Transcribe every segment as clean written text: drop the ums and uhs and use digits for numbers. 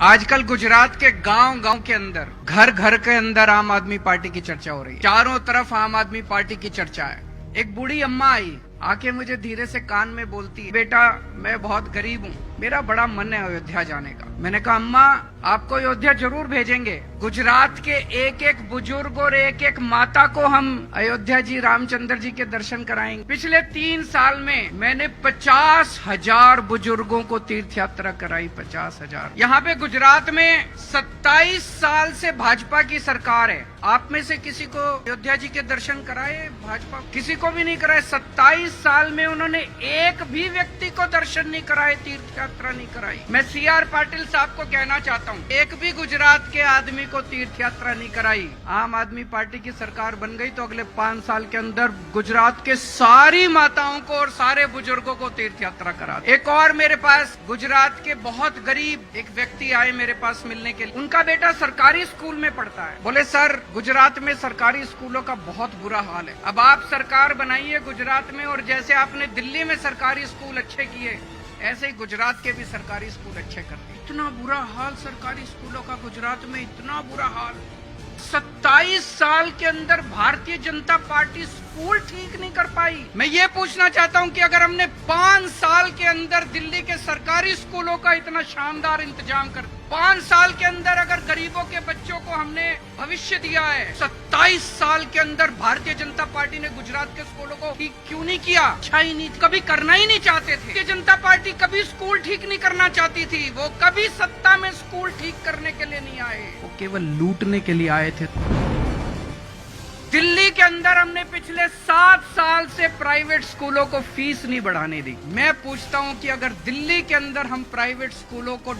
आजकल गुजरात के गांव गांव के अंदर, घर घर के अंदर आम आदमी पार्टी की चर्चा हो रही है। चारों तरफ आम आदमी पार्टी की चर्चा है। एक बूढ़ी अम्मा आई, आके मुझे धीरे से कान में बोलती है, बेटा मैं बहुत गरीब हूँ, मेरा बड़ा मन है अयोध्या जाने का। मैंने कहा अम्मा आपको अयोध्या जरूर भेजेंगे। गुजरात के एक एक बुजुर्ग और एक एक माता को हम अयोध्या जी रामचंद्र जी के दर्शन कराएंगे। पिछले 3 साल में मैंने 50,000 बुजुर्गों को तीर्थ यात्रा कराई। 50,000। यहाँ पे गुजरात में 27 साल से भाजपा की सरकार है। आप में से किसी को अयोध्या जी के दर्शन कराए भाजपा? किसी को भी नहीं कराए। 27 साल में उन्होंने एक भी व्यक्ति को दर्शन नहीं कराए, तीर्थ यात्रा नहीं कराई। मैं CR पाटिल साहब को कहना चाहता हूँ, एक भी गुजरात के आदमी को तीर्थ यात्रा नहीं कराई। आम आदमी पार्टी की सरकार बन गई तो अगले 5 साल के अंदर गुजरात के सारी माताओं को और सारे बुजुर्गों को तीर्थ यात्रा करा। एक और मेरे पास गुजरात के बहुत गरीब एक व्यक्ति आए मेरे पास मिलने के लिए। उनका बेटा सरकारी स्कूल में पढ़ता है। बोले सर गुजरात में सरकारी स्कूलों का बहुत बुरा हाल है। अब आप सरकार बनाइए गुजरात में, और जैसे आपने दिल्ली में सरकारी स्कूल अच्छे किए ऐसे ही गुजरात के भी सरकारी स्कूल अच्छे कर दिए। इतना बुरा हाल सरकारी स्कूलों का गुजरात में, इतना बुरा हाल। 27 साल के अंदर भारतीय जनता पार्टी स्कूल ठीक नहीं कर पाई। मैं ये पूछना चाहता हूँ कि अगर हमने 5 साल के अंदर दिल्ली के सरकारी स्कूलों का इतना शानदार इंतजाम कर, 5 साल के अंदर अगर गरीबों के बच्चों को हमने भविष्य दिया है, 27 साल के अंदर भारतीय जनता पार्टी ने गुजरात के स्कूलों को ठीक क्यों नहीं किया? अच्छा ही नहीं, कभी करना ही नहीं चाहते थे। भारतीय जनता पार्टी कभी स्कूल ठीक नहीं करना चाहती थी। वो कभी सत्ता में स्कूल ठीक करने के लिए नहीं आए, वो केवल लूटने के लिए आए थे। दिल्ली के अंदर हमने पिछले 7 साल से प्राइवेट स्कूलों को फीस नहीं बढ़ाने दी। मैं पूछता हूं कि अगर दिल्ली के अंदर हम प्राइवेट स्कूलों को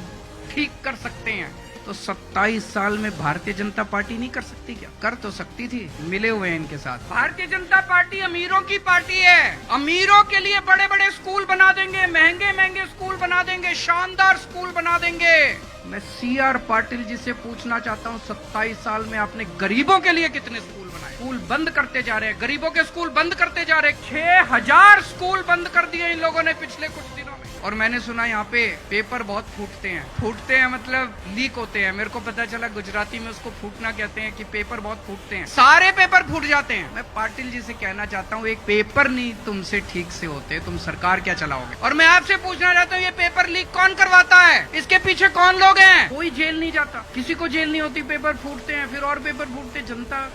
ठीक कर सकते हैं तो 27 साल में भारतीय जनता पार्टी नहीं कर सकती क्या? कर तो सकती थी। मिले हुए हैं इनके साथ। भारतीय जनता पार्टी अमीरों की पार्टी है। अमीरों के लिए बड़े बड़े स्कूल बना देंगे, महंगे महंगे स्कूल बना देंगे, शानदार स्कूल बना देंगे। मैं CR पाटिल जी से पूछना चाहता हूँ, 27 साल में आपने गरीबों के लिए कितने स्कूल बनाए? स्कूल बंद करते जा रहे हैं, गरीबों के स्कूल बंद करते जा रहे हैं। 6,000 स्कूल बंद कर दिए इन लोगों ने पिछले कुछ दिनों में। और मैंने सुना यहाँ पे पेपर बहुत फूटते हैं मतलब लीक होते हैं। मेरे को पता चला गुजराती में उसको फूटना कहते हैं, कि पेपर बहुत फूटते हैं, सारे पेपर फूट जाते हैं। मैं पाटिल जी से कहना चाहता हूँ, एक पेपर नहीं तुमसे ठीक से होते, तुम सरकार क्या चलाओगे? और मैं आपसे पूछना चाहता हूँ, ये पेपर लीक कौन करवाता है? इसके पीछे कौन लोग हैं? कोई जेल नहीं जाता, किसी को जेल नहीं होती। पेपर फूटते हैं, फिर और पेपर फूटते, जनता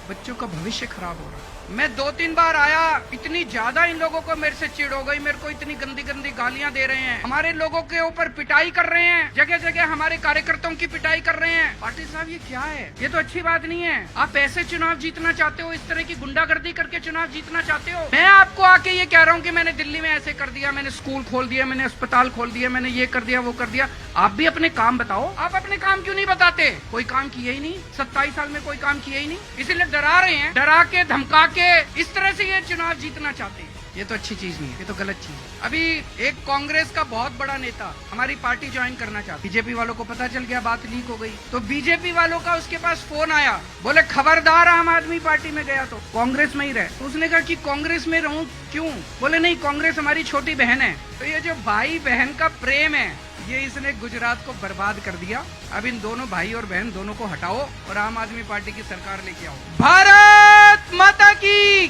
बच्चों का भविष्य खराब हो रहा है। मैं 2-3 बार आया, इतनी ज्यादा इन लोगों को मेरे से चिढ़ हो गई। मेरे को इतनी गंदी गंदी गालियां दे रहे हैं, हमारे लोगों के ऊपर पिटाई कर रहे हैं, जगह जगह हमारे कार्यकर्ताओं की पिटाई कर रहे हैं। पाटिल साहब ये क्या है? ये तो अच्छी बात नहीं है। आप ऐसे चुनाव जीतना चाहते हो? इस तरह की गुंडागर्दी करके चुनाव जीतना चाहते हो? मैं आपको आके ये कह रहा हूँ कि मैंने दिल्ली में ऐसे कर दिया, मैंने स्कूल खोल दिया, मैंने अस्पताल खोल दिया, मैंने ये कर दिया, वो कर दिया। आप भी अपने काम बताओ। आप अपने काम क्यों नहीं बताते? कोई काम किए ही नहीं, 27 साल में कोई काम किए ही नहीं, इसीलिए डरा रहे हैं। डरा के धमका के इस तरह से ये चुनाव जीतना चाहते हैं। ये तो अच्छी चीज नहीं है, ये तो गलत चीज है। अभी एक कांग्रेस का बहुत बड़ा नेता हमारी पार्टी ज्वाइन करना चाहता। बीजेपी वालों को पता चल गया, बात लीक हो गई, तो बीजेपी वालों का उसके पास फोन आया, बोले खबरदार आम आदमी पार्टी में गया तो कांग्रेस में ही रहे। तो उसने कहा कि कांग्रेस में रहूं क्यों? बोले नहीं, कांग्रेस हमारी छोटी बहन है। तो ये जो भाई बहन का प्रेम है, ये इसने गुजरात को बर्बाद कर दिया। अब इन दोनों भाई और बहन दोनों को हटाओ और आम आदमी पार्टी की सरकार लेके आओ। भारत माता की